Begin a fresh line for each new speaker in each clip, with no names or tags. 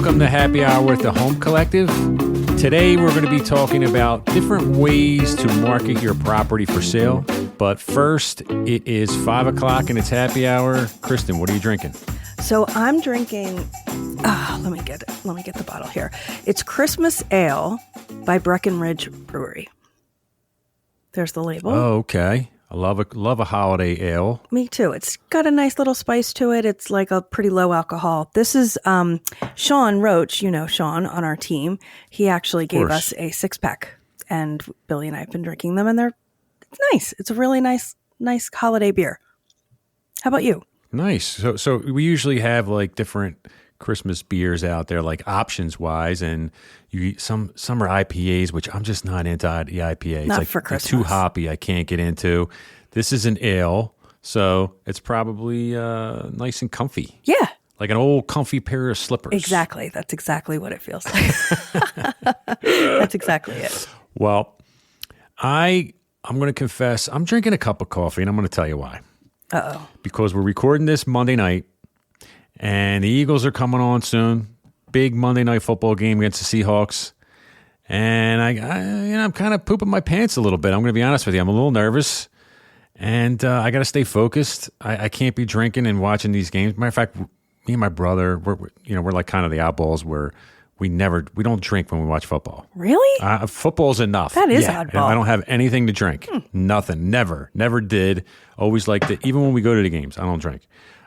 Welcome to Happy Hour with the Home Collective. Today we're going to be talking about different ways to market your property for sale. But first, it is 5 o'clock and it's happy hour. Kristen, what are you drinking?
So I'm drinking, let me get the bottle here. It's Christmas Ale by Breckenridge Brewery. There's the label.
Oh, okay. I love a holiday ale.
Me too. It's got a nice little spice to it. It's like a pretty low alcohol. This is Sean Roach, you know Sean on our team. He actually gave us a 6-pack, and Billy and I have been drinking them, and it's nice. It's a really nice holiday beer. How about you?
Nice. So we usually have like different Christmas beers out there, like options wise, and some are IPAs, which I'm just not into the IPA. It's
not
like
for Christmas.
Too hoppy. I can't get into. This is an ale, so it's probably nice and comfy.
Yeah.
Like an old comfy pair of slippers.
Exactly. That's exactly what it feels like. That's exactly it.
Well, I'm going to confess, I'm drinking a cup of coffee, and I'm going to tell you why.
Uh-oh.
Because we're recording this Monday night, and the Eagles are coming on soon. Big Monday night football game against the Seahawks. And I'm kind of pooping my pants a little bit. I'm going to be honest with you. I'm a little nervous, and I got to stay focused. I can't be drinking and watching these games. Matter of fact, me and my brother, we're like kind of the oddballs where we don't drink when we watch football.
Really?
Football's enough.
That is oddball.
I don't have anything to drink. Nothing. Never did. Always like to, even when we go to the games, I don't drink.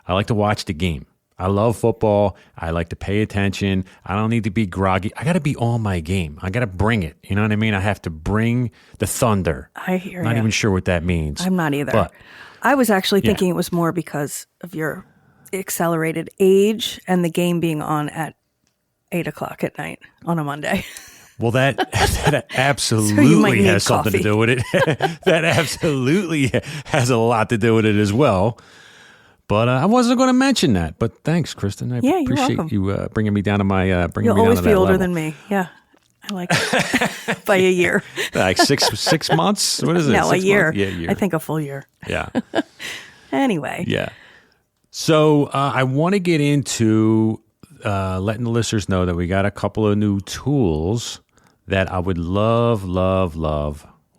I like to watch the game. I love football. I like to pay attention. I don't need to be groggy. I got to be on my game. I got to bring it. You know what I mean? I have to bring the thunder.
I hear you.
Not even sure what that means.
I'm not either.
But
I was actually thinking it was more because of your accelerated age and the game being on at 8 o'clock at night on a Monday.
Well, that absolutely has something to do with it. That absolutely has a lot to do with it as well. But I wasn't going to mention that. But thanks, Kristen. I appreciate you bringing me down to my
You'll always be older than me. Yeah, I like it. By a year.
Like 6 months? What is it?
No,
6
a year.
Months? Yeah, a year.
I think a full year.
Yeah.
Anyway.
Yeah. So I want to get into letting the listeners know that we got a couple of new tools that I would love.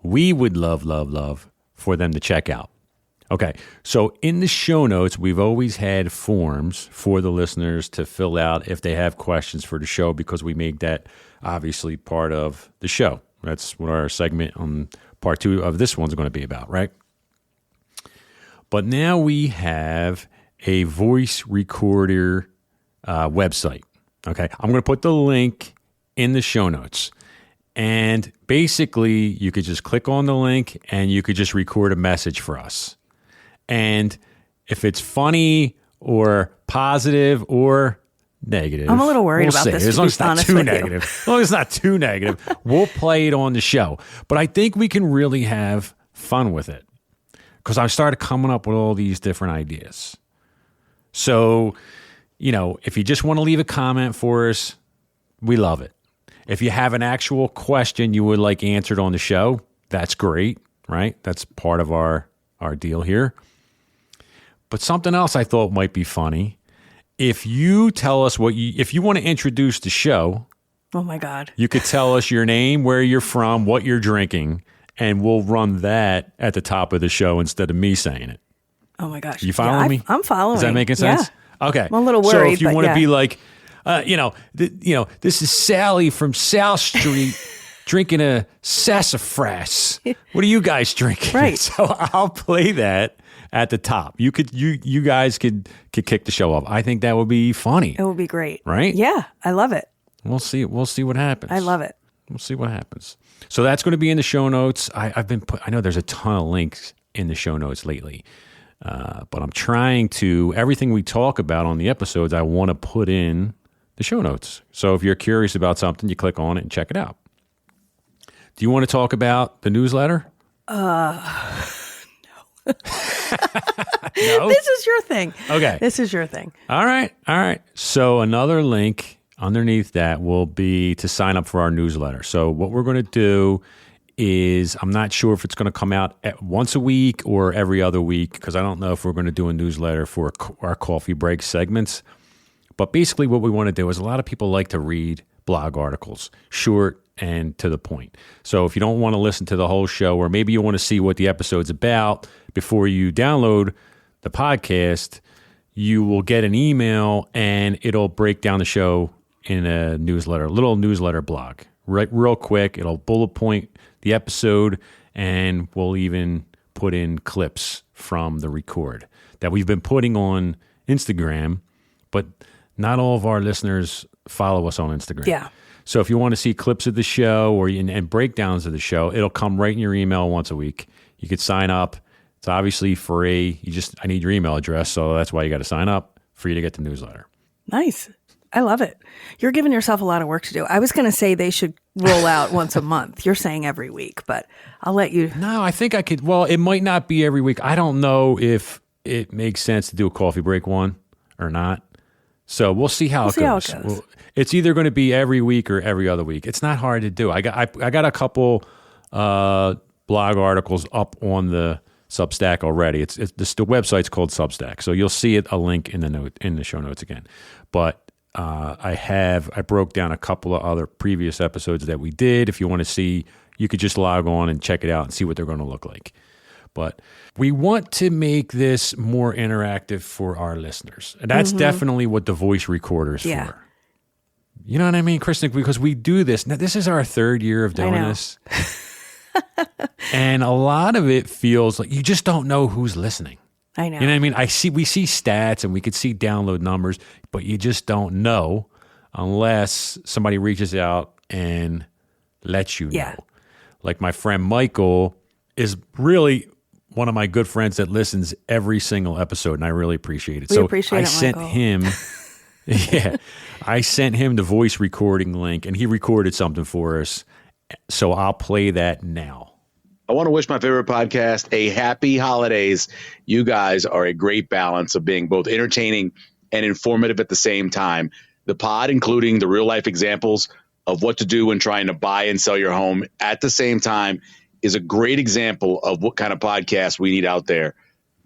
We would love for them to check out. Okay, so in the show notes, we've always had forms for the listeners to fill out if they have questions for the show, because we make that obviously part of the show. That's what our segment on part 2 of this one's going to be about, right? But now we have a voice recorder website. Okay, I'm going to put the link in the show notes. And basically, you could just click on the link and you could just record a message for us. And if it's funny or positive or negative,
I'm a little worried about this.
As long as it's not too negative. As long as it's not too negative, we'll play it on the show. But I think we can really have fun with it, because I started coming up with all these different ideas. So, if you just want to leave a comment for us, we love it. If you have an actual question you would like answered on the show, that's great, right? That's part of our deal here. But something else I thought might be funny. If you tell us if you want to introduce the show.
Oh my God.
You could tell us your name, where you're from, what you're drinking, and we'll run that at the top of the show instead of me saying it.
Oh my gosh.
You following me?
I'm following.
Is that making sense?
Yeah.
Okay.
I'm a little worried.
So if you want to be like, this is Sally from South Street drinking a sassafras. What are you guys drinking?
Right.
So I'll play that at the top. You guys could kick the show off. I think that would be funny.
It would be great.
Right?
Yeah, I love it.
We'll see what happens.
I love it.
We'll see what happens. So that's going to be in the show notes. I know there's a ton of links in the show notes lately. But I'm trying to, everything we talk about on the episodes, I want to put in the show notes. So if you're curious about something, you click on it and check it out. Do you want to talk about the newsletter?
No.
No?
This is your thing.
Okay.
This is your thing.
All right. So another link underneath that will be to sign up for our newsletter. So what we're going to do is, I'm not sure if it's going to come out once a week or every other week, because I don't know if we're going to do a newsletter for our coffee break segments. But basically what we want to do is a lot of people like to read blog articles, short and to the point. So if you don't want to listen to the whole show, or maybe you want to see what the episode's about before you download the podcast, you will get an email and it'll break down the show in a newsletter, a little newsletter blog, right? Real quick. It'll bullet point the episode, and we'll even put in clips from the record that we've been putting on Instagram, but not all of our listeners follow us on Instagram.
Yeah.
So if you want to see clips of the show or and breakdowns of the show, it'll come right in your email once a week. You could sign up. It's obviously free. I need your email address, so that's why you got to sign up for you to get the newsletter.
Nice. I love it. You're giving yourself a lot of work to do. I was going to say they should roll out once a month. You're saying every week, but I'll let you.
No, I think I could. Well, it might not be every week. I don't know if it makes sense to do a coffee break one or not. So we'll see how it goes. Well, it's either going to be every week or every other week. It's not hard to do. I got a couple blog articles up on the Substack already. The website's called Substack, so you'll see a link in the show notes again. But I broke down a couple of other previous episodes that we did. If you want to see, you could just log on and check it out and see what they're going to look like. But we want to make this more interactive for our listeners. And that's definitely what the voice recorder is for. You know what I mean, Kristen? Because we do this. Now, this is our third year of doing this. And a lot of it feels like you just don't know who's listening.
I know.
You know what I mean? We see stats and we could see download numbers, but you just don't know unless somebody reaches out and lets you know. Like my friend Michael is really one of my good friends that listens every single episode, and I really appreciate it. I sent him I sent him the voice recording link, and he recorded something for us. So I'll play that now.
I want to wish my favorite podcast a happy holidays. You guys are a great balance of being both entertaining and informative at the same time. The pod, including the real life examples of what to do when trying to buy and sell your home at the same time, is a great example of what kind of podcast we need out there.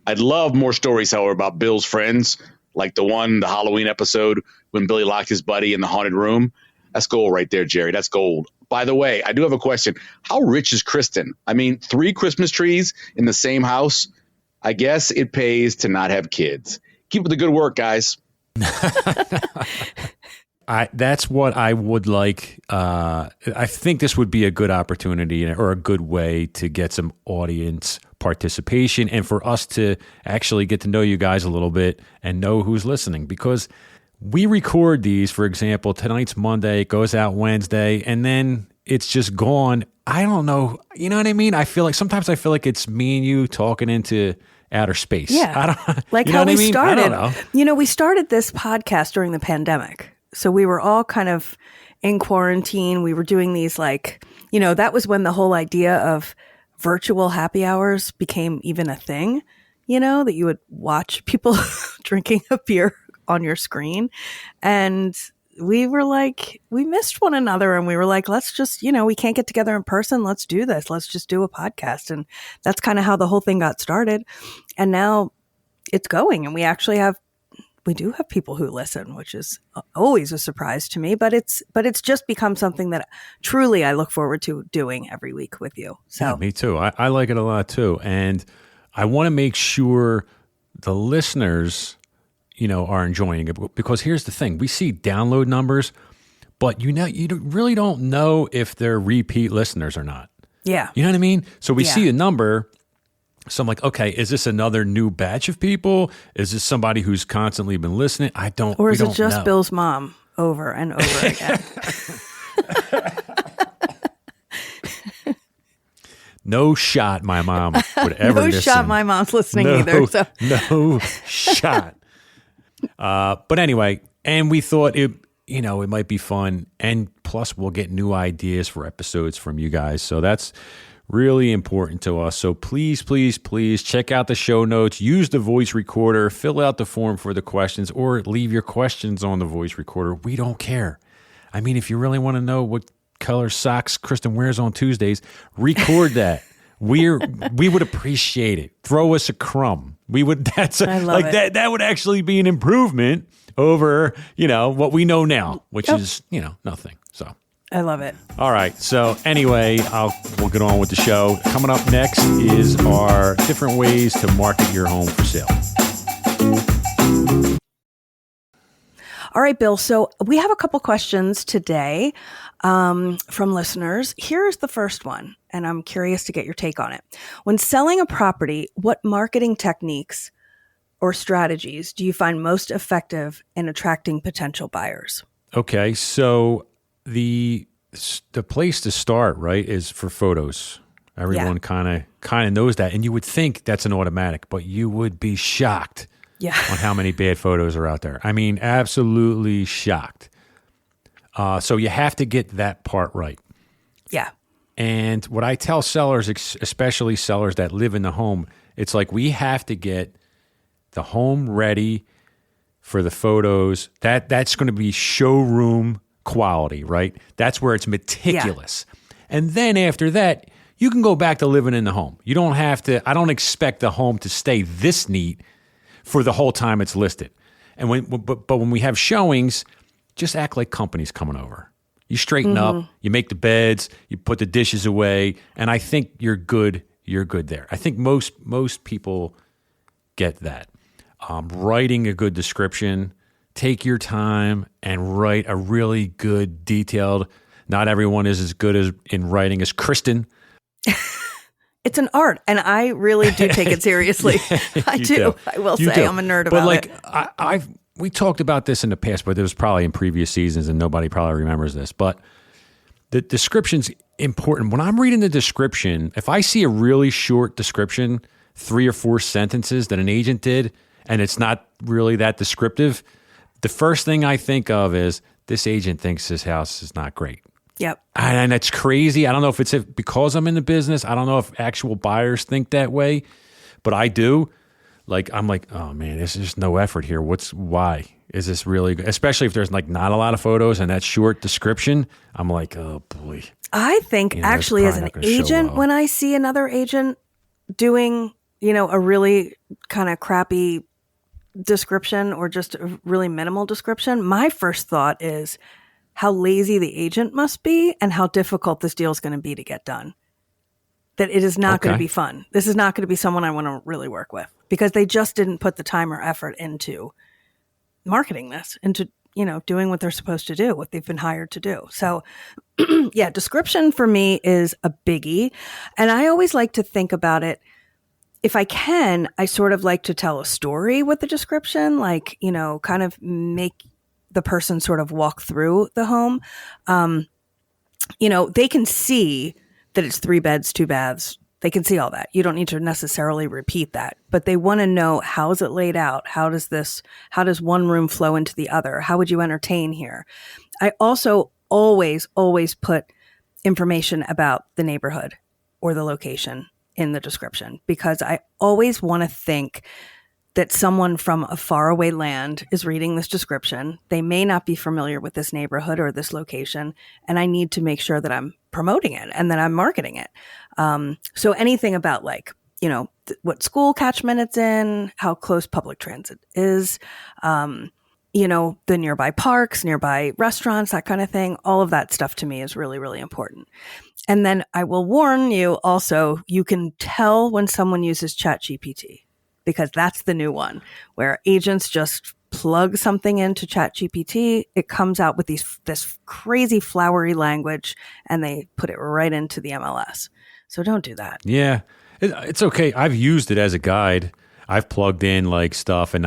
I'd love more stories, however, about Bill's friends, like the Halloween episode when Billy locked his buddy in the haunted room. That's gold right there, Jerry. That's gold. By the way, I do have a question. How rich is Kristen? I mean, 3 Christmas trees in the same house. I guess it pays to not have kids. Keep up the good work, guys.
That's what I would like. I think this would be a good opportunity or a good way to get some audience participation and for us to actually get to know you guys a little bit and know who's listening, because we record these, for example, tonight's Monday, it goes out Wednesday, and then it's just gone. I don't know. You know what I mean? Sometimes I feel like it's me and you talking into outer space.
Yeah.
I don't,
like
you know
how
what
we
I mean?
started.
I don't know.
You know, we started this podcast during the pandemic. So we were all kind of in quarantine. We were doing these that was when the whole idea of virtual happy hours became even a thing, that you would watch people drinking a beer on your screen. And we were like, we missed one another, and we were like, let's just, we can't get together in person. Let's do this. Let's just do a podcast. And that's kind of how the whole thing got started. And now it's going, and we do have people who listen, which is always a surprise to me, but it's just become something that truly I look forward to doing every week with you. So
yeah, me too. I like it a lot too. And I want to make sure the listeners, are enjoying it, because here's the thing. We see download numbers, but you really don't know if they're repeat listeners or not.
Yeah.
You know what I mean? So we see a number. So I'm like, okay, is this another new batch of people? Is this somebody who's constantly been listening?
Or is it just Bill's mom over and over again?
No shot my mom would ever listen.
No shot my mom's listening either. So.
No shot. But anyway, and we thought it might be fun. And plus we'll get new ideas for episodes from you guys. So that's really important to us. So please, please, please check out the show notes, use the voice recorder, fill out the form for the questions, or leave your questions on the voice recorder. We don't care. I mean, if you really want to know what color socks Kristen wears on Tuesdays, record that. we would appreciate it. Throw us a crumb. We would.
I love it.
That would actually be an improvement over what we know now, which is nothing. So
I love it.
all right. So anyway, we'll get on with the show. Coming up next is our different ways to market your home for sale.
All right, Bill. So we have a couple questions today from listeners. Here's the first one, and I'm curious to get your take on it. When selling a property, what marketing techniques or strategies do you find most effective in attracting potential buyers?
Okay, so the place to start, right, is for photos. Everyone kind of knows that, and you would think that's an automatic, but you would be shocked on how many bad photos are out there. I mean, absolutely shocked. So you have to get that part right.
Yeah.
And what I tell sellers, especially sellers that live in the home, it's like we have to get the home ready for the photos. That's going to be showroom quality, right? That's where it's meticulous. Yeah. And then after that, you can go back to living in the home. You don't have to. I don't expect the home to stay this neat for the whole time it's listed. And when we have showings, just act like company's coming over. You straighten up, you make the beds, you put the dishes away, and I think you're good. You're good there. I think most people get that. Writing a good description, take your time and write a really good, detailed. Not everyone is as good in writing as Kristen.
It's an art, and I really do take it seriously. I do. I will say I'm a nerd about it.
But we talked about this in the past, but it was probably in previous seasons, and nobody probably remembers this. But the description's important. When I'm reading the description, if I see a really short description, 3 or 4 sentences that an agent did, and it's not really that descriptive, the first thing I think of is this agent thinks his house is not great.
Yep.
And that's crazy. I don't know if it's because I'm in the business. I don't know if actual buyers think that way, but I do. I'm like, oh man, there's just no effort here. Why is this really good? Especially if there's not a lot of photos and that short description. I'm like, oh boy.
I think actually as an agent, when I see another agent doing, a really kind of crappy description or just a really minimal description, my first thought is how lazy the agent must be and how difficult this deal is going to be to get done. That it is not going to be fun. This is not going to be someone I want to really work with because they just didn't put the time or effort into marketing this, into, doing what they're supposed to do, what they've been hired to do. So yeah, description for me is a biggie. And I always like to think about it. If I can, I sort of like to tell a story with the description, kind of make the person sort of walk through the home. They can see that it's 3 beds, 2 baths. They can see all that. You don't need to necessarily repeat that, but they want to know, how is it laid out? How does one room flow into the other? How would you entertain here? I also always put information about the neighborhood or the location in the description because I always want to think that someone from a faraway land is reading this description. They may not be familiar with this neighborhood or this location, and I need to make sure that I'm promoting it and that I'm marketing it. So anything about what school catchment it's in, how close public transit is, the nearby parks, nearby restaurants, that kind of thing. All of that stuff to me is really, really important. And then I will warn you also, you can tell when someone uses ChatGPT, because that's the new one where agents just plug something into ChatGPT. It comes out with this crazy flowery language and they put it right into the MLS. So don't do that.
Yeah, it's okay. I've used it as a guide. I've plugged in stuff and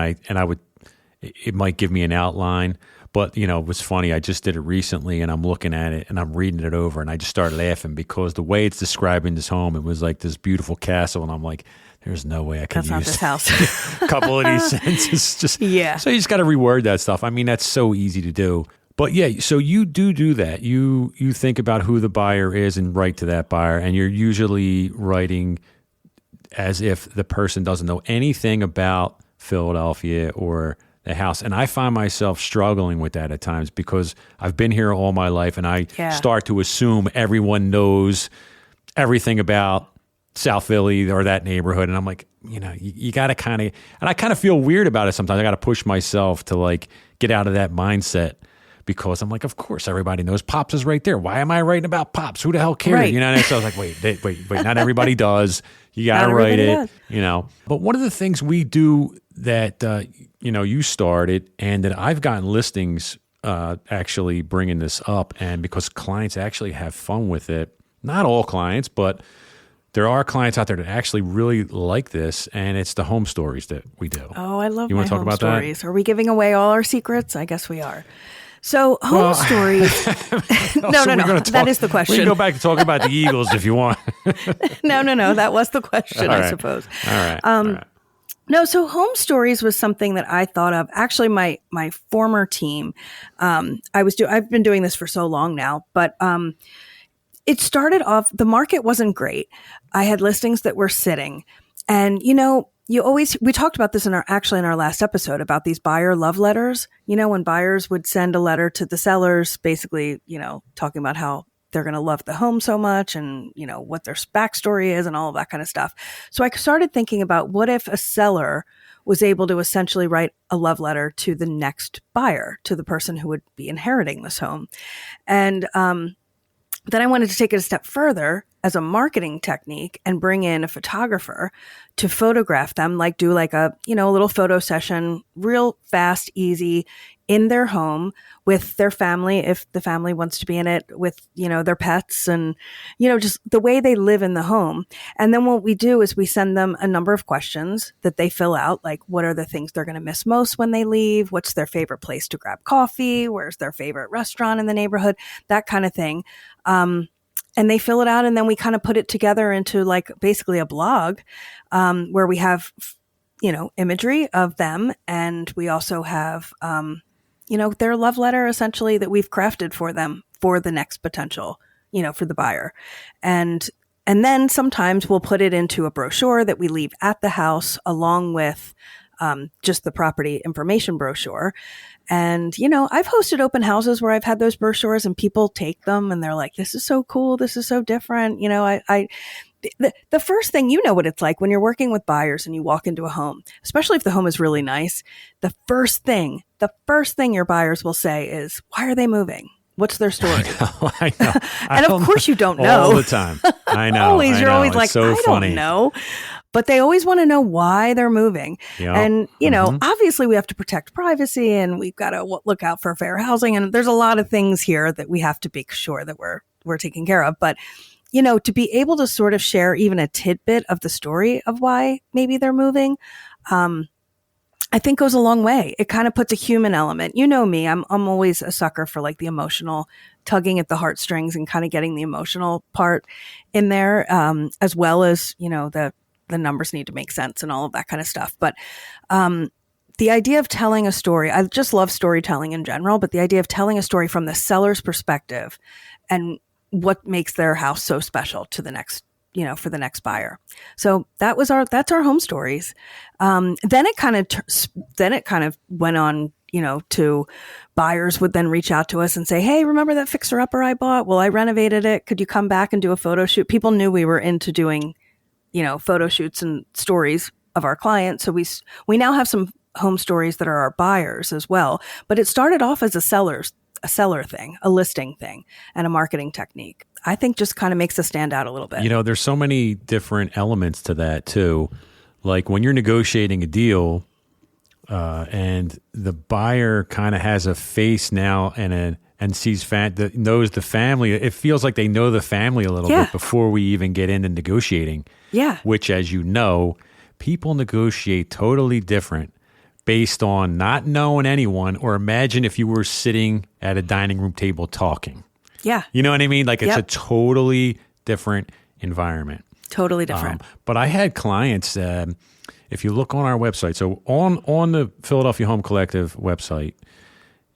it might give me an outline, but it was funny. I just did it recently and I'm looking at it and I'm reading it over and I just started laughing because the way it's describing this home, it was like this beautiful castle. And I'm like, there's no way I could use
this house.
a couple of these sentences. So you just got to reword that stuff. I mean, that's so easy to do. But yeah, so you do that. You think about who the buyer is and write to that buyer. And you're usually writing as if the person doesn't know anything about Philadelphia or the house. And I find myself struggling with that at times because I've been here all my life and I start to assume everyone knows everything about South Philly or that neighborhood. And I'm like, you got to kind of, and I kind of feel weird about it sometimes. I got to push myself to like get out of that mindset because I'm like, of course, everybody knows Pops is right there. Why am I writing about Pops? Who the hell cares?
Right.
And so I was like, wait, not everybody does. You got to write it, But one of the things we do that, you started and that I've gotten listings actually bringing this up, and because clients actually have fun with it, not all clients, but there are clients out there that actually really like this, and it's the home stories that we do.
Oh, I love
you
my
want to talk
home
about
stories.
that?
Are we giving away all our secrets? I guess we are. So home stories. No. That is the question.
We can go back to talking about the Eagles if you want.
No. That was the question, I suppose.
All right.
No, so home stories was something that I thought of. Actually, my former team, I've been doing this for so long now, but it started off, the market wasn't great. I had listings that were sitting, and we talked about this in our last episode about these buyer love letters. When buyers would send a letter to the sellers, basically, talking about how they're going to love the home so much and, what their backstory is and all of that kind of stuff. So I started thinking about what if a seller was able to essentially write a love letter to the next buyer, to the person who would be inheriting this home. And, then I wanted to take it a step further as a marketing technique and bring in a photographer to photograph them, like do like a little photo session, real fast, easy, in their home with their family, if the family wants to be in it, with, their pets and, just the way they live in the home. And then what we do is we send them a number of questions that they fill out, like what are the things they're going to miss most when they leave? What's their favorite place to grab coffee? Where's their favorite restaurant in the neighborhood? That kind of thing. And they fill it out, and then we kind of put it together into like basically a blog, where we have, imagery of them. And we also have, their love letter essentially that we've crafted for them for the next potential, for the buyer. And then sometimes we'll put it into a brochure that we leave at the house along with, just the property information brochure. And, I've hosted open houses where I've had those brochures and people take them and they're like, this is so cool. This is so different. The first thing, what it's like when you're working with buyers and you walk into a home, especially if the home is really nice. The first thing your buyers will say is, why are they moving? What's their story?
I know.
And of course you don't know.
All the time. I know.
You're always
it's
like,
so
I
funny.
don't know. But they always want to know why they're moving.
Yep.
And, obviously we have to protect privacy and we've got to look out for fair housing. And there's a lot of things here that we have to be sure that we're taking care of. But, to be able to sort of share even a tidbit of the story of why maybe they're moving, I think goes a long way. It kind of puts a human element. You know me, I'm always a sucker for like the emotional, tugging at the heartstrings and kind of getting the emotional part in there, as well as, the numbers need to make sense and all of that kind of stuff. But the idea of telling a story, I just love storytelling in general, but the idea of telling a story from the seller's perspective and what makes their house so special to the next, for the next buyer. So that's our home stories. Then it kind of went on, to buyers would then reach out to us and say, hey, remember that fixer upper I bought? Well, I renovated it. Could you come back and do a photo shoot? People knew we were into doing, photo shoots and stories of our clients. So we now have some home stories that are our buyers as well. But it started off as a seller thing, a listing thing, and a marketing technique. I think just kind of makes us stand out a little bit.
There's so many different elements to that too. Like when you're negotiating a deal, and the buyer kind of has a face now and sees that knows the family. It feels like they know the family a little bit before we even get into negotiating.
Yeah.
Which, as you know, people negotiate totally different based on not knowing anyone, or imagine if you were sitting at a dining room table talking.
Yeah.
You know what I mean? Like it's a totally different environment.
Totally different.
But I had clients, if you look on our website, so on the Philadelphia Home Collective website,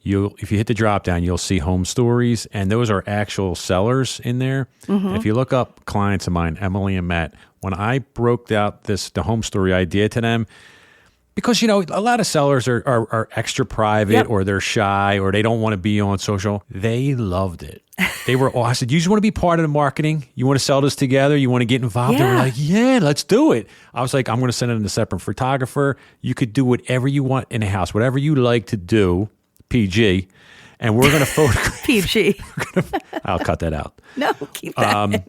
if you hit the drop down, you'll see home stories, and those are actual sellers in there. Mm-hmm. If you look up clients of mine, Emily and Matt, when I broke out the home story idea to them, because, you know, a lot of sellers are extra private or they're shy or they don't want to be on social. They loved it. They were, I said, you just want to be part of the marketing? You want to sell this together? You want to get involved? They were like, yeah, let's do it. I was like, I'm going to send it to a separate photographer. You could do whatever you want in the house, whatever you like to do, PG. And we're going to photograph.
PG.
I'll cut that out.
No, keep that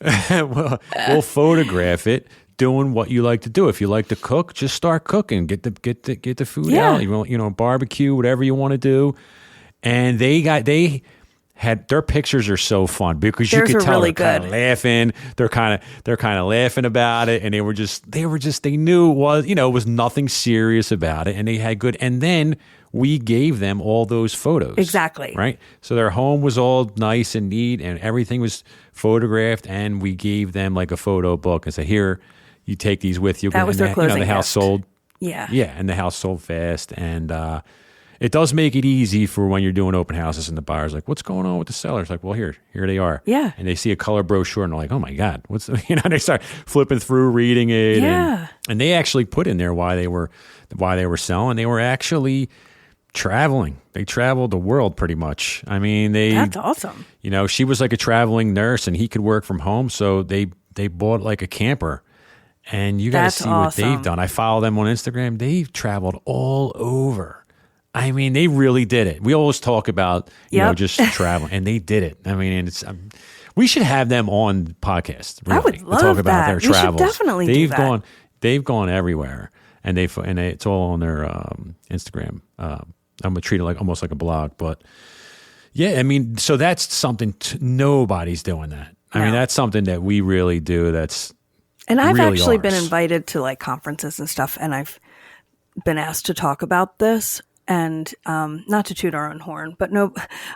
in.
We'll photograph it. Doing what you like to do. If you like to cook, just start cooking. Get the food out. You know, barbecue, whatever you want to do. And they had their pictures are so fun because you could tell they're kind of laughing. They're kind of laughing about it, and they knew it was, you know, it was nothing serious about it, and they had good. And then we gave them all those photos.
Exactly.
Right. So their home was all nice and neat, and everything was photographed, and we gave them like a photo book and said, here. You take these with you.
That was their closing
the house
gift.
sold.
Yeah.
Yeah, and the house sold fast. And it does make it easy for when you're doing open houses and the buyer's like, what's going on with the sellers? Like, well, here they are.
Yeah.
And they see a color brochure and they're like, oh my God, they start flipping through, reading it.
Yeah.
And they actually put in there why they were selling. They were actually traveling. They traveled the world pretty much. I mean,
that's awesome.
You know, she was like a traveling nurse and he could work from home. So they bought like a camper. And you got to see what they've done. I follow them on Instagram. They've traveled all over. I mean, they really did it. We always talk about, you know, just traveling, and they did it. I mean, and it's we should have them on the podcast. Really,
I would love
to talk about
that.
their
We
travels.
should definitely do that.
They've gone everywhere, and it's all on their Instagram. I'm gonna treat it like almost like a blog, but yeah, I mean, so that's something. Nobody's doing that. I mean, that's something that we really do.
And I've
really
actually
ours.
been invited to like conferences and stuff, and I've been asked to talk about this. And not to toot our own horn, but no,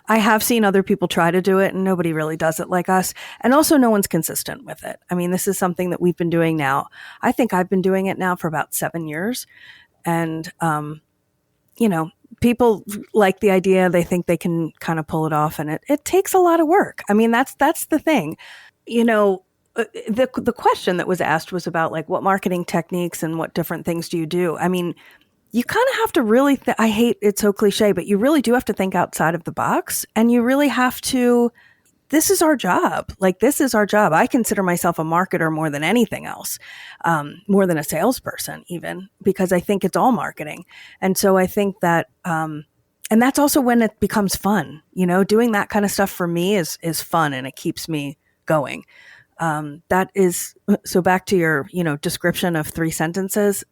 I have seen other people try to do it, and nobody really does it like us. And also, no one's consistent with it. I mean, this is something that we've been doing now. I think I've been doing it now for about 7 years, and you know, people like the idea. They think they can kind of pull it off, and it takes a lot of work. I mean, that's the thing, you know. The question that was asked was about like what marketing techniques and what different things do you do? I mean, you kind of have to really, I hate it's so cliche, but you really do have to think outside of the box, and you really have to, this is our job. Like, this is our job. I consider myself a marketer more than anything else, more than a salesperson even, because I think it's all marketing. And so I think that, and that's also when it becomes fun, you know, doing that kind of stuff for me is fun, and it keeps me going. That is, so back to your, you know, description of 3 sentences.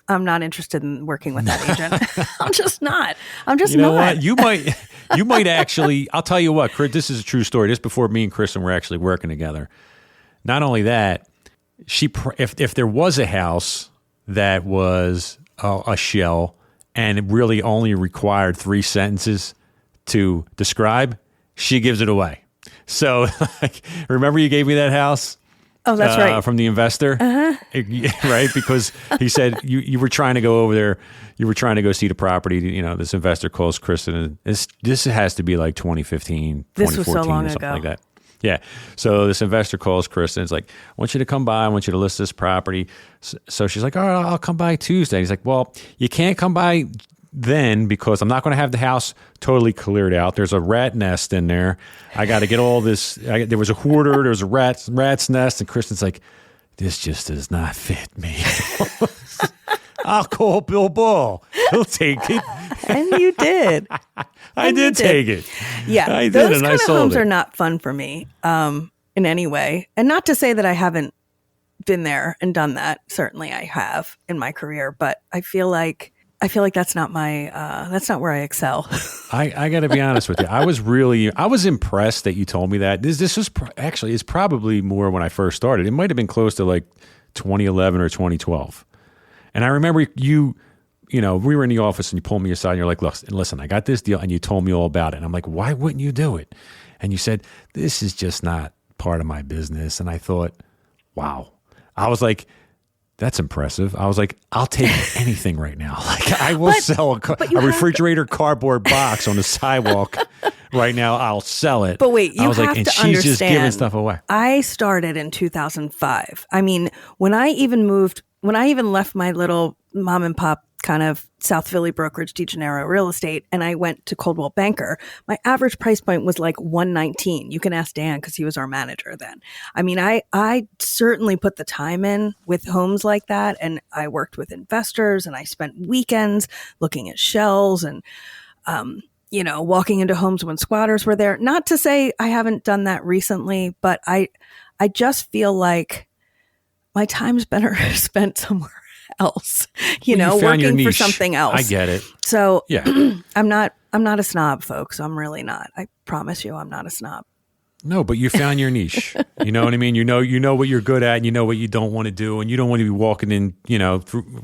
I'm not interested in working with that agent. I'm just not.
You know what? You might actually, I'll tell you what, Chris, this is a true story. This before me and Kristen were actually working together. Not only that, if there was a house that was a shell and it really only required 3 sentences to describe, she gives it away. So, like, remember you gave me that house?
Oh, that's right.
From the investor, right? Because he said you were trying to go over there. You were trying to go see the property. You know, this investor calls Kristen, and this has to be like 2015,
this
2014,
was so long
or something
ago.
like that. Yeah. So this investor calls Kristen. It's like, I want you to come by. I want you to list this property. So she's like, all right, I'll come by Tuesday. He's like, well, you can't come by then because I'm not going to have the house totally cleared out. There's a rat nest in there. I got to get all this. There was a hoarder. There was a rat's nest. And Kristen's like, this just does not fit me. I'll call Bill Ball. He'll take it.
And you did.
I did take it.
Yeah.
I did,
those
and
kind
I
of
sold
homes
it.
are not fun for me in any way. And not to say that I haven't been there and done that. Certainly I have in my career. But I feel like that's not where I excel.
I got to be honest with you. I was impressed that you told me that. This was actually, it's probably more when I first started. It might have been close to like 2011 or 2012. And I remember you know, we were in the office and you pulled me aside and you're like, listen, I got this deal, and you told me all about it. And I'm like, why wouldn't you do it? And you said, this is just not part of my business. And I thought, wow. I was like, that's impressive. I was like, I'll take anything right now. Like, I will sell a refrigerator cardboard box on the sidewalk right now. I'll sell it.
But wait, you
I was
have
like, and
to
she's
understand,
just giving stuff away.
I started in 2005. I mean, when I even left my little mom and pop kind of South Philly brokerage, De Janeiro real estate, and I went to Coldwell Banker. My average price point was like 119. You can ask Dan because he was our manager then. I mean, I certainly put the time in with homes like that, and I worked with investors, and I spent weekends looking at shells and walking into homes when squatters were there. Not to say I haven't done that recently, but I just feel like my time's better spent somewhere else, working for something else.
I get it.
So
yeah.
I'm not a snob, folks. I'm really not. I promise you, I'm not a snob.
No, but you found your niche. You know what I mean? You know what you're good at, and you know what you don't want to do, and you don't want to be walking in,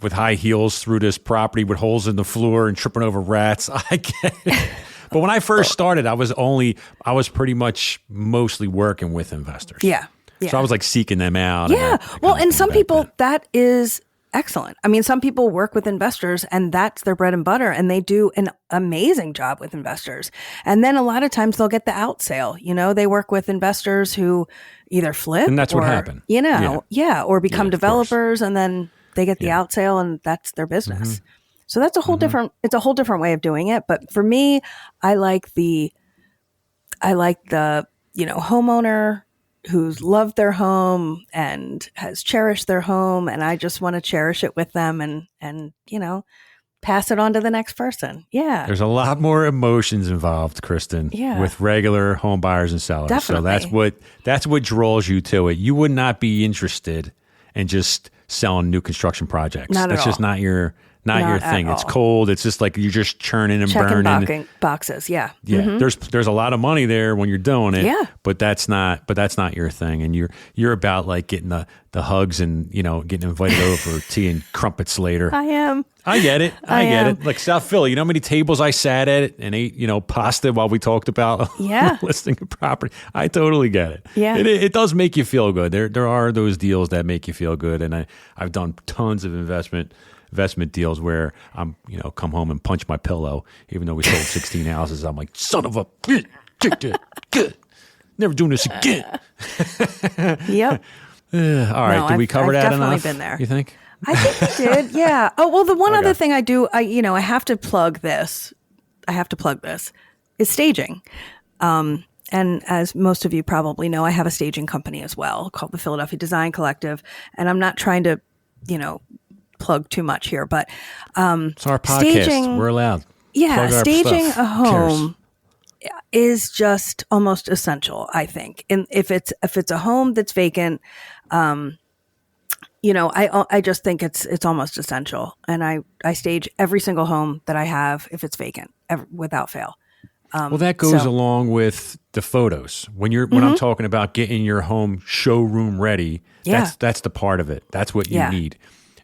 with high heels through this property with holes in the floor and tripping over rats. I get it. But when I first started, I was pretty much mostly working with investors.
Yeah.
So I was like seeking them out.
Yeah. And some people, that is excellent. I mean, some people work with investors and that's their bread and butter, and they do an amazing job with investors. And then a lot of times they'll get the out sale. They work with investors who either flip,
and that's what happened.
Or become developers, and then they get the out sale, and that's their business. Mm-hmm. So that's a whole different. It's a whole different way of doing it. But for me, I like the homeowner who's loved their home and has cherished their home, and I just want to cherish it with them and pass it on to the next person. Yeah.
There's a lot more emotions involved, Kristen, with regular home buyers and sellers.
Definitely.
So that's what draws you to it. You would not be interested in just selling new construction projects. That's just not your thing. It's cold. It's just like you're just churning and burning
boxes. Yeah.
Yeah. Mm-hmm. There's a lot of money there when you're doing it.
Yeah.
But that's not your thing. And you're about like getting the hugs and getting invited over for tea and crumpets later.
I am.
I get it. I get it. Like South Philly, how many tables I sat at and ate, pasta while we talked about listing a property. I totally get it.
Yeah.
It does make you feel good. There are those deals that make you feel good. And I've done tons of investment deals where I'm, come home and punch my pillow, even though we sold 16 houses. I'm like, son of a bitch, never doing this again.
Yep.
All right. Did we cover that enough?
I've definitely been there.
You think?
I think we did. Yeah. Oh, well, the one other thing I do, I have to plug this. Is staging. And as most of you probably know, I have a staging company as well called the Philadelphia Design Collective. And I'm not trying to, plug too much here, but
it's our podcast.
Staging,
we're allowed.
Yeah, staging a home is just almost essential, I think. And if it's a home that's vacant, I just think it's almost essential. And I stage every single home that I have if it's vacant, without fail.
Well, that goes along with the photos. When I'm talking about getting your home showroom ready, that's the part of it. That's what you need.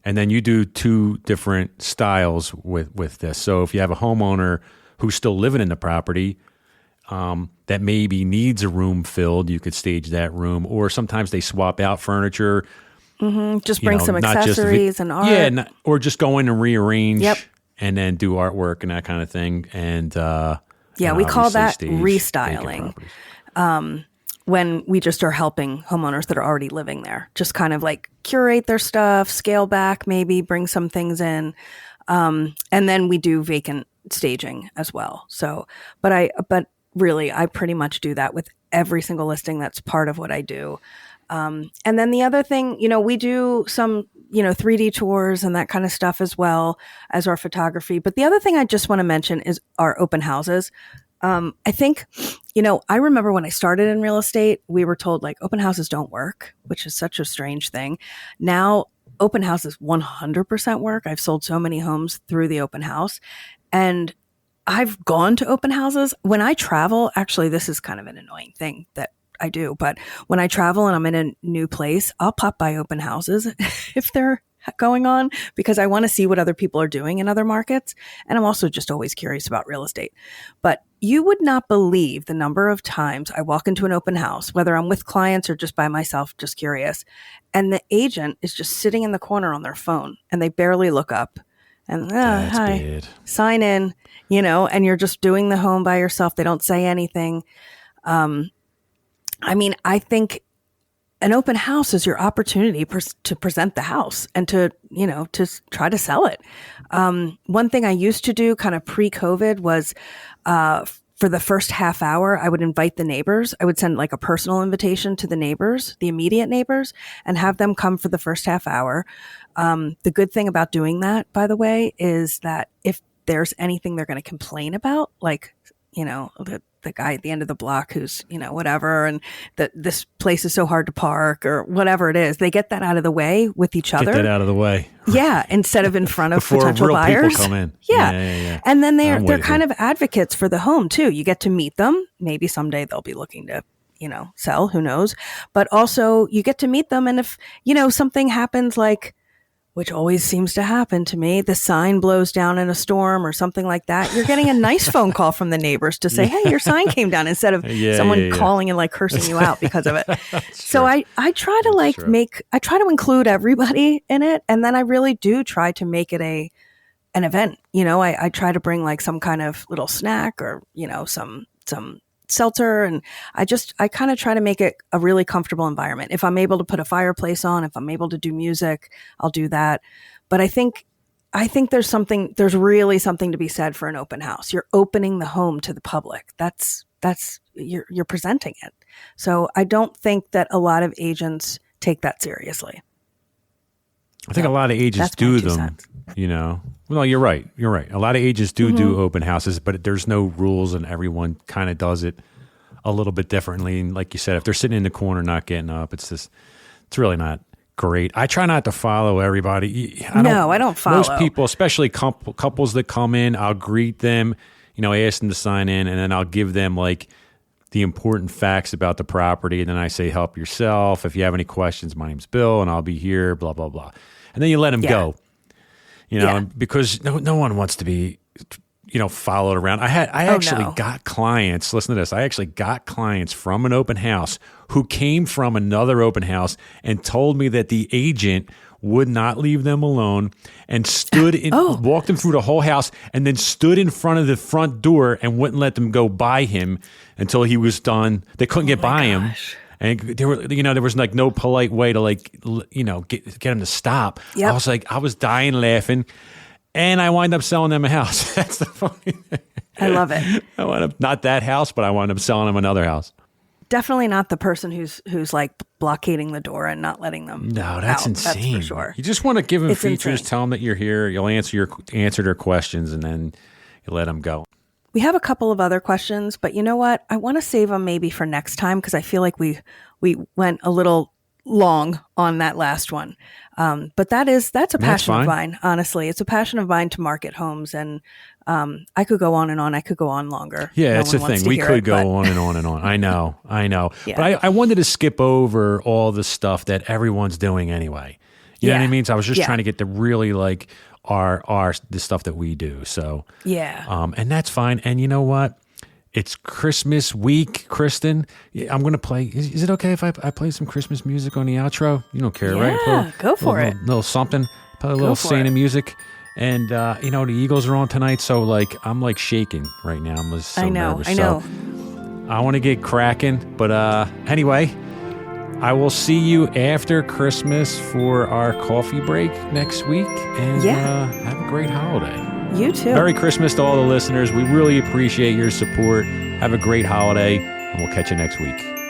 And then you do two different styles with this. So if you have a homeowner who's still living in the property that maybe needs a room filled, you could stage that room. Or sometimes they swap out furniture.
Mm-hmm. Just bring some accessories and art.
Yeah, or just go in and rearrange and then do artwork and that kind of thing. And
we call that restyling. When we just are helping homeowners that are already living there, just kind of like curate their stuff, scale back, maybe bring some things in. And then we do vacant staging as well. So, but really, I pretty much do that with every single listing. That's part of what I do. And then the other thing, we do some, 3D tours and that kind of stuff as well as our photography. But the other thing I just want to mention is our open houses. I think, I remember when I started in real estate, we were told like open houses don't work, which is such a strange thing. Now open houses 100% work. I've sold so many homes through the open house, and I've gone to open houses when I travel. Actually, this is kind of an annoying thing that I do, but when I travel and I'm in a new place, I'll pop by open houses if they're going on, because I want to see what other people are doing in other markets. And I'm also just always curious about real estate. But you would not believe the number of times I walk into an open house, whether I'm with clients or just by myself, just curious, and the agent is just sitting in the corner on their phone and they barely look up and hi,
bad.
Sign in, and you're just doing the home by yourself. They don't say anything. I think an open house is your opportunity to present the house and to try to sell it. One thing I used to do kind of pre-COVID was, for the first half hour, I would invite the neighbors. I would send like a personal invitation to the neighbors, the immediate neighbors, and have them come for the first half hour. The good thing about doing that, by the way, is that if there's anything they're going to complain about, like, the guy at the end of the block who's, whatever, and this place is so hard to park or whatever it is, they get that out of the way with each other.
Get that out of the way.
Yeah. Instead of in front of
before
potential
real
buyers.
People come in.
Yeah. And then they're kind of advocates for the home too. You get to meet them. Maybe someday they'll be looking to, sell, who knows, but also you get to meet them. And if, something happens, like, which always seems to happen to me, the sign blows down in a storm or something like that, you're getting a nice phone call from the neighbors to say, hey, your sign came down, instead of someone calling and like cursing you out because of it. So I try to I try to include everybody in it. And then I really do try to make it an event. I try to bring like some kind of little snack or, some seltzer. And I kind of try to make it a really comfortable environment. If I'm able to put a fireplace on, if I'm able to do music, I'll do that. But I think there's really something to be said for an open house. You're opening the home to the public. You're presenting it. So I don't think that a lot of agents take that seriously.
I think a lot of agents do them, Well, you're right. A lot of agents do open houses, but there's no rules and everyone kind of does it a little bit differently. And like you said, if they're sitting in the corner, not getting up, it's really not great. I try not to follow everybody. I don't follow. Most people, especially couples that come in, I'll greet them, ask them to sign in, and then I'll give them like the important facts about the property. And then I say, help yourself. If you have any questions, my name's Bill and I'll be here, blah, blah, blah. And then you let them go, because no one wants to be, followed around. I actually got clients. Listen to this. I actually got clients from an open house who came from another open house and told me that the agent would not leave them alone and walked them through the whole house and then stood in front of the front door and wouldn't let them go by him until he was done. They couldn't get by him. And there was like no polite way to get him to stop. Yep. I was dying laughing, and I wind up selling them a house. That's the funny thing.
I love it.
I wound up not that house, but I wound up selling them another house.
Definitely not the person who's like blockading the door and not letting them.
No, that's insane.
That's for sure.
You just want to give them features,
insane.
Tell them that you're here. You'll answer their questions, and then you let them go.
We have a couple of other questions, but you know what? I want to save them maybe for next time because I feel like we went a little long on that last one. But that's a passion of mine, honestly. It's a passion of mine to market homes, and I could go on and on. I could go on longer.
Yeah, it's a thing. We could go on and on and on. I know. Yeah. But I wanted to skip over all the stuff that everyone's doing anyway. You know what I mean? So I was just trying to get to really like the stuff that we do. So and that's fine. And you know what? It's Christmas week, Kristen. I'm going to play. Is it okay if I play some Christmas music on the outro? You don't care, right?
Yeah, go for it.
Little something. Play a little Santa music. And, the Eagles are on tonight. So, I'm shaking right now. I'm just so nervous. I know. So I want to get cracking. But anyway, I will see you after Christmas for our coffee break next week. And have a great holiday.
You too.
Merry Christmas to all the listeners. We really appreciate your support. Have a great holiday, and we'll catch you next week.